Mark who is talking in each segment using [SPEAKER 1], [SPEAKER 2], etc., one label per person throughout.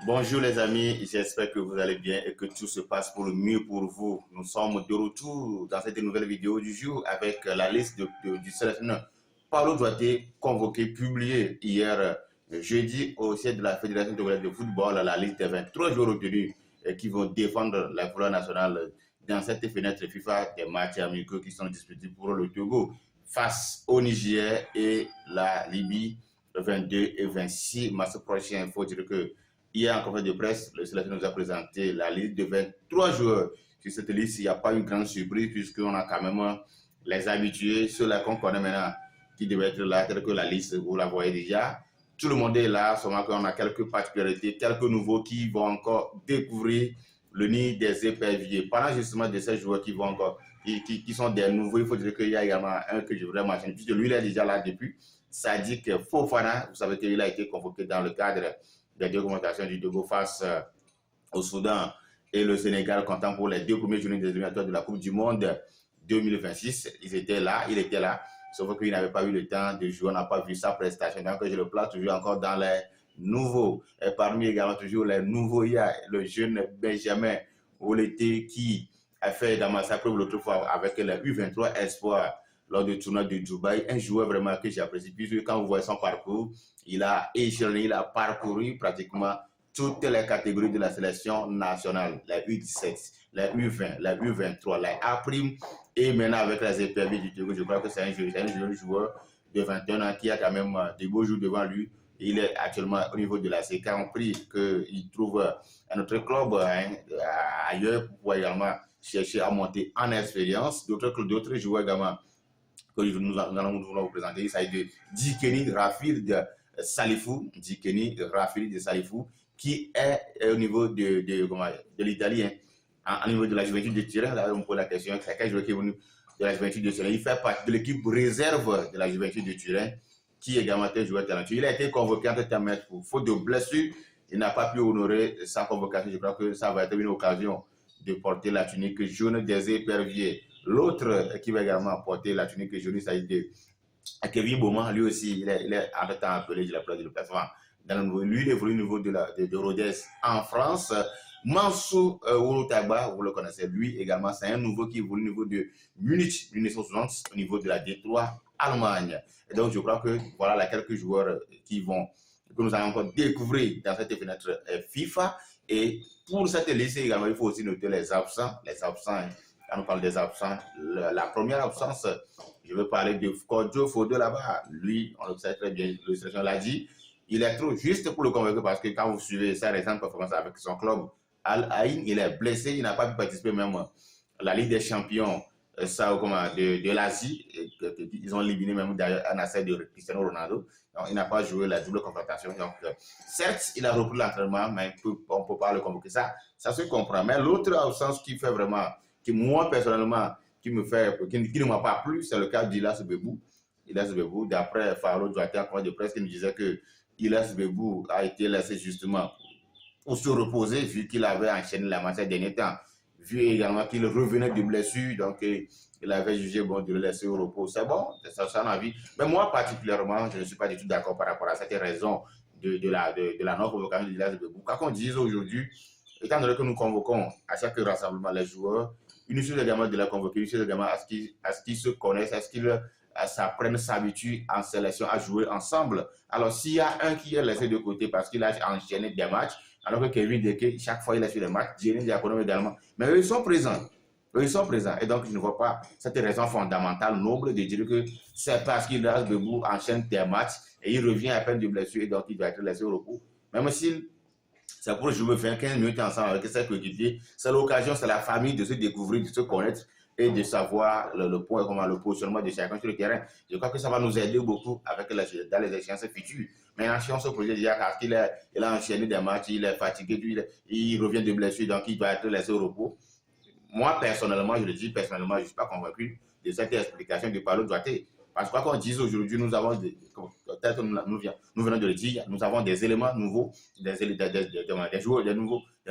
[SPEAKER 1] Bonjour les amis, j'espère que vous allez bien et que tout se passe pour le mieux pour vous. Nous sommes de retour dans cette nouvelle vidéo du jour avec la liste du sélectionneur Paulo Duarte convoqué, publié hier jeudi au siège de la Fédération togolaise de football, la liste des 23 joueurs retenus qui vont défendre la couleur nationale dans cette fenêtre FIFA des matchs amicaux qui sont disputés pour le Togo face au Niger et la Libye le 22 et 26 mars prochain. Il faut dire que hier, en conférence de presse, le sélectionneur nous a présenté la liste de 23 joueurs. Sur cette liste, il n'y a pas une grande surprise puisqu'on a quand même les habitués, ceux-là qu'on connaît maintenant, qui devaient être là, tels que la liste, vous la voyez déjà. Tout le monde est là, seulement qu'on a quelques particularités, quelques nouveaux qui vont encore découvrir le nid des éperviers. Pendant justement de ces joueurs qui vont encore, qui sont des nouveaux, il faut dire qu'il y a également un que je voudrais mentionner, puisque lui, il est déjà là depuis. Sadiq Fofana, vous savez qu'il a été convoqué dans le cadre des deux confrontations du Togo face au Soudan et le Sénégal comptant pour les deux premières journées des éliminatoires de la Coupe du Monde 2026. Il était là, sauf qu'il n'avait pas eu le temps de jouer, on n'a pas vu sa prestation. Donc je le place toujours encore dans les nouveaux. Et parmi également toujours les nouveaux, il y a le jeune Benjamin Olete qui a fait dans sa preuve l'autre fois avec les U23 Espoir lors du tournoi de Dubaï. Un joueur vraiment que j'apprécie, puisque quand vous voyez son parcours, il a échelonné, il a parcouru pratiquement toutes les catégories de la sélection nationale, la U17, la U20, la U23, la A', et maintenant avec les éperviers du Togo, je crois que c'est un jeune joueur de 21 ans qui a quand même de beaux jours devant lui. Il est actuellement au niveau de la CK, on prie qu'il trouve un autre club ailleurs pour pouvoir également chercher à monter en expérience. D'autres joueurs également que nous allons vous présenter. Il s'agit de Dikeni Rafid de Salifou, qui est au niveau de l'Italien, au niveau de la Juventus de Turin. Là, on pose la question, c'est quel joueur qui est venu de la Juventus de Turin. Il fait partie de l'équipe réserve de la Juventus de Turin, qui est également un joueur talentueux. Il a été convoqué en temps pour faute de blessure. Il n'a pas pu honorer sa convocation. Je crois que ça va être une occasion de porter la tunique jaune des éperviers. L'autre qui va également porter la tunique jaune, il s'agit de Kevin Beaumont. Lui aussi, il est en temps appelé, je l'ai appelé de placement. Lui, il évolue au niveau de Rodez en France. Mansou Ouroutagba, vous le connaissez, lui également, c'est un nouveau qui évolue au niveau de Munich, 1960, au niveau de la Détroit, Allemagne. Et donc, je crois que voilà quelques joueurs que nous allons encore découvrir dans cette fenêtre FIFA. Et pour cette liste également, il faut aussi noter les absents. Quand on parle des absents, la première absence, je veux parler de Kodjo Fodo là-bas. Lui, on le sait très bien, le sélection l'a dit, il est trop juste pour le convaincre parce que quand vous suivez sa récente performance avec son club, Al Ain, il est blessé, il n'a pas pu participer même à la Ligue des Champions de l'Asie. Ils ont éliminé même d'ailleurs un essai de Cristiano Ronaldo. Donc, il n'a pas joué la double confrontation. Donc, certes, il a repris l'entraînement, mais on ne peut pas le convoquer. Ça se comprend. Mais l'autre absence qui fait vraiment, qui moi personnellement, qui ne m'a pas plu, c'est le cas d'Ilas Bebou. Ilas Bebou, d'après Faro Duarte en conférence de presse, qui nous disait que Ilas Bebou a été laissé justement pour se reposer, vu qu'il avait enchaîné la match ces derniers temps, vu également qu'il revenait de blessure, donc il avait jugé bon de le laisser au repos. C'est bon, c'est ça son avis. Mais moi, particulièrement, je ne suis pas du tout d'accord par rapport à cette raison de la non-convocation de Ilas Bebou. Quoi qu'on dise aujourd'hui, étant donné que nous convoquons à chaque rassemblement les joueurs, une chose également de la convoquer, une chose également à ce qu'ils se connaissent, à ce qu'ils s'apprennent, s'habituent en sélection à jouer ensemble. Alors, s'il y a un qui est laissé de côté parce qu'il a enchaîné des matchs, alors que Kevin Deke, chaque fois, il est sur les matchs, Jenny Diakono également. Mais eux, ils sont présents. Eux, ils sont présents. Et donc, je ne vois pas cette raison fondamentale, noble, de dire que c'est parce qu'il reste debout, enchaîne des matchs, et il revient à peine de blessure, et donc il doit être laissé au repos. Même s'il c'est pour jouer 15 minutes ensemble avec ses coéquipiers. C'est l'occasion, c'est la famille de se découvrir, de se connaître et de savoir le point, comment le positionnement de chacun sur le terrain. Je crois que ça va nous aider beaucoup dans les échéances futures. Maintenant, si on se projette déjà parce qu'il a enchaîné des matchs, il est fatigué, il revient de blessure, donc il doit être laissé au repos. Moi, personnellement, je le dis, personnellement, je ne suis pas convaincu de cette explication de Paulo Duarte. Parce que quoi qu'on dise aujourd'hui, nous avons, tel que nous venons de le dire, nous avons des éléments nouveaux, des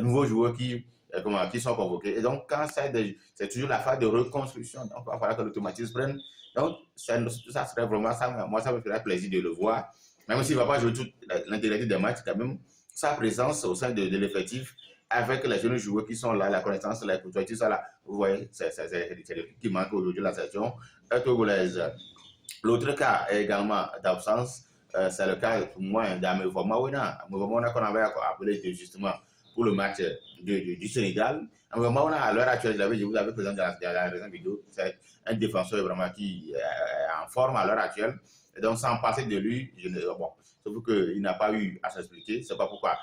[SPEAKER 1] nouveaux joueurs qui sont convoqués. Et donc, quand c'est toujours la phase de reconstruction, donc il va falloir que l'automatisme prenne. Donc, ça serait vraiment ça. Moi, ça me ferait plaisir de le voir. Même s'il ne va pas jouer toute l'intégralité des matchs, quand même, sa présence au sein de l'effectif avec les jeunes joueurs qui sont là, la connaissance, la culture, tout ça là. Vous voyez, c'est l'équipe qui manque aujourd'hui la section togolaise. L'autre cas également d'absence, c'est le cas pour moi d'Amevo Maouena. Amevo Maouena qu'on avait appelé justement pour le match du Sénégal. Amevo Maouena, à l'heure actuelle, je vous avais présenté dans la récente vidéo, c'est un défenseur vraiment qui est en forme à l'heure actuelle. Et donc, sans passer de lui, bon, sauf qu'il n'a pas eu à s'expliquer. C'est pas pourquoi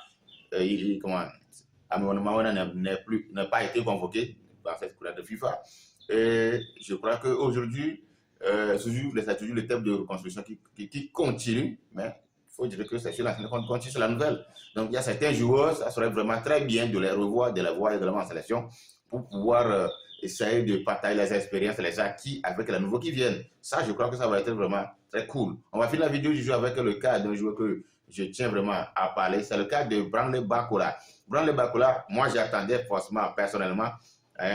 [SPEAKER 1] Amevo Maouena n'a pas été convoqué dans cette couleur de FIFA. Et je crois qu'aujourd'hui, c'est toujours le thème de reconstruction qui continue, mais il faut dire que c'est sur l'ancienne qu'on continue sur la nouvelle. Donc il y a certains joueurs, ça serait vraiment très bien de les revoir, de les voir également en sélection pour pouvoir essayer de partager les expériences, les acquis avec les nouveaux qui viennent. Ça, je crois que ça va être vraiment très cool. On va finir la vidéo du jeu avec le cas d'un joueur que je tiens vraiment à parler. C'est le cas de Branley Bakola. Branley Bakola, moi j'attendais forcément personnellement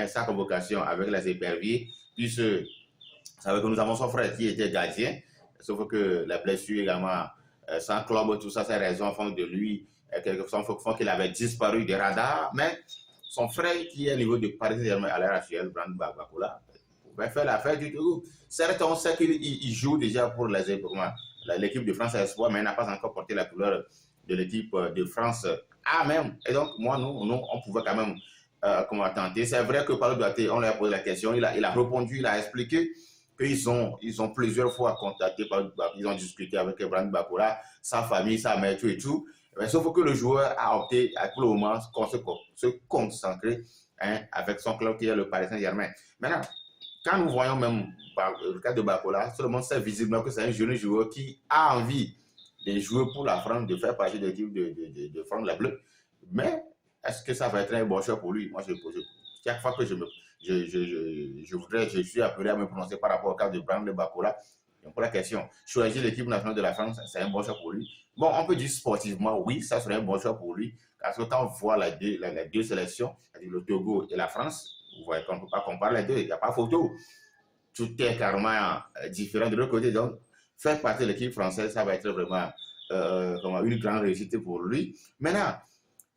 [SPEAKER 1] sa convocation avec les éperviers, puisque c'est que nous avons son frère qui était gardien, sauf que la blessure également, sans club, tout ça, ces raisons font de lui, font qu'il avait disparu des radars, mais son frère qui est au niveau de Paris Saint-Germain à l'heure actuelle, Brand Bakola, pouvait faire l'affaire du tout. Certes, on sait qu'il joue déjà pour l'équipe de France Espoir, mais il n'a pas encore porté la couleur de l'équipe de France A même. Et donc, moi, nous on pouvait quand même tenter. C'est vrai que Paulo Duarte, on lui a posé la question, il a répondu, il a expliqué qu'ils ont plusieurs fois contacté, ils ont discuté avec Brand Bakola, sa famille, sa mère, tout et tout. Mais sauf que le joueur a opté pour le moment se concentrer avec son club qui est le Paris Saint-Germain. Maintenant, quand nous voyons même le cas de Bakola, seulement c'est visiblement que c'est un jeune joueur qui a envie de jouer pour la France, de faire partie de l'équipe de France la Bleue. Mais est-ce que ça va être un bon choix pour lui? Moi, chaque fois que je suis appelé à me prononcer par rapport au cas de Brand Bakola, donc pour la question, choisir l'équipe nationale de la France, c'est un bon choix pour lui. Bon, on peut dire sportivement, oui, ça serait un bon choix pour lui, parce que quand on voit les deux sélections, le Togo et la France, vous voyez qu'on ne peut pas comparer les deux, il n'y a pas photo. Tout est carrément différent de l'autre côté. Donc, faire partie de l'équipe française, ça va être vraiment une grande réussite pour lui. Maintenant,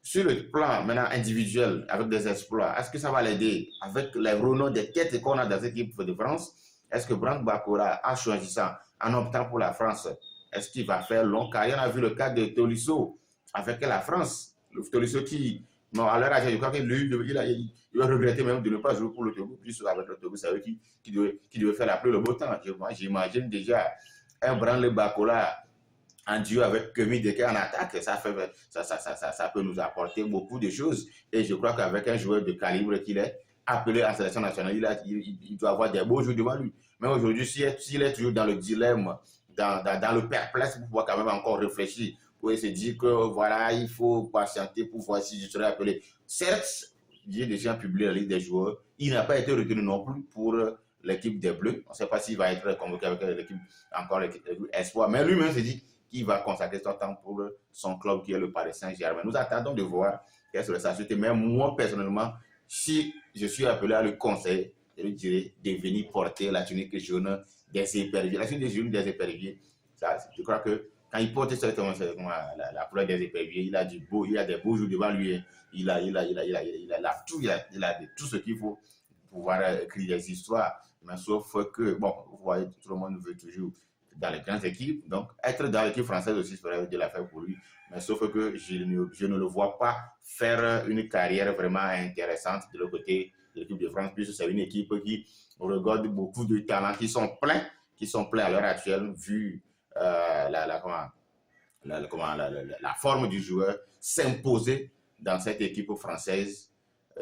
[SPEAKER 1] sur le plan individuel, avec des exploits, est-ce que ça va l'aider avec les renoms des têtes qu'on a dans l'équipe de France? Est-ce que Brand Bakola a choisi ça en optant pour la France? Est-ce qu'il va faire long carrière? On a vu le cas de Tolisso avec la France. Le Tolisso qui, non, à l'heure actuelle, je crois qu'il a regretté même de ne pas jouer pour le Togo, puisque avec le Togo, c'est eux qui devait faire la pluie le beau temps. Moi, j'imagine déjà un Brand Bakola en duo avec Kemi Deke en attaque, ça peut nous apporter beaucoup de choses. Et je crois qu'avec un joueur de calibre qu'il est, appelé à la sélection nationale, il doit avoir des beaux jours devant lui. Mais aujourd'hui, s'il est toujours dans le dilemme, dans le perplexe, pour pouvoir quand même encore réfléchir, pour se dire que voilà, il faut patienter pour voir si je serai appelé. Certes, j'ai déjà publié la liste des joueurs, il n'a pas été retenu non plus pour l'équipe des Bleus. On ne sait pas s'il va être convoqué avec l'équipe, encore l'équipe Espoir. Mais lui-même se dit qui va consacrer son temps pour son club qui est le Paris Saint-Germain. Nous attendons de voir quelle serait sa suite. Mais moi, personnellement, si je suis appelé à le conseiller, je lui dirais de venir porter la tunique jaune des éperviers. La tunique jaune des éperviers, je crois que quand il porte la couleur des éperviers, il a des beaux jours devant lui. Il a tout ce qu'il faut pour pouvoir écrire des histoires. Mais sauf que, bon, vous voyez, tout le monde veut toujours dans les grandes équipes. Donc, être dans l'équipe française aussi serait de l'affaire pour lui. Mais sauf que je ne le vois pas faire une carrière vraiment intéressante de l'autre côté de l'équipe de France, puisque c'est une équipe qui regorge beaucoup de talents qui sont pleins à l'heure actuelle, vu la forme du joueur s'imposer dans cette équipe française.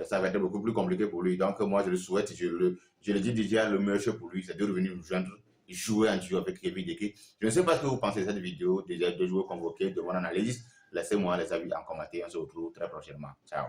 [SPEAKER 1] Ça va être beaucoup plus compliqué pour lui. Donc, moi, je le souhaite, je le dis déjà, le meilleur choix pour lui, c'est de revenir nous joindre, jouer en duo avec Kevin Deke. Je ne sais pas ce que vous pensez de cette vidéo, déjà deux joueurs convoqués, de mon analyse. Laissez-moi les avis en commentaire. On se retrouve très prochainement. Ciao.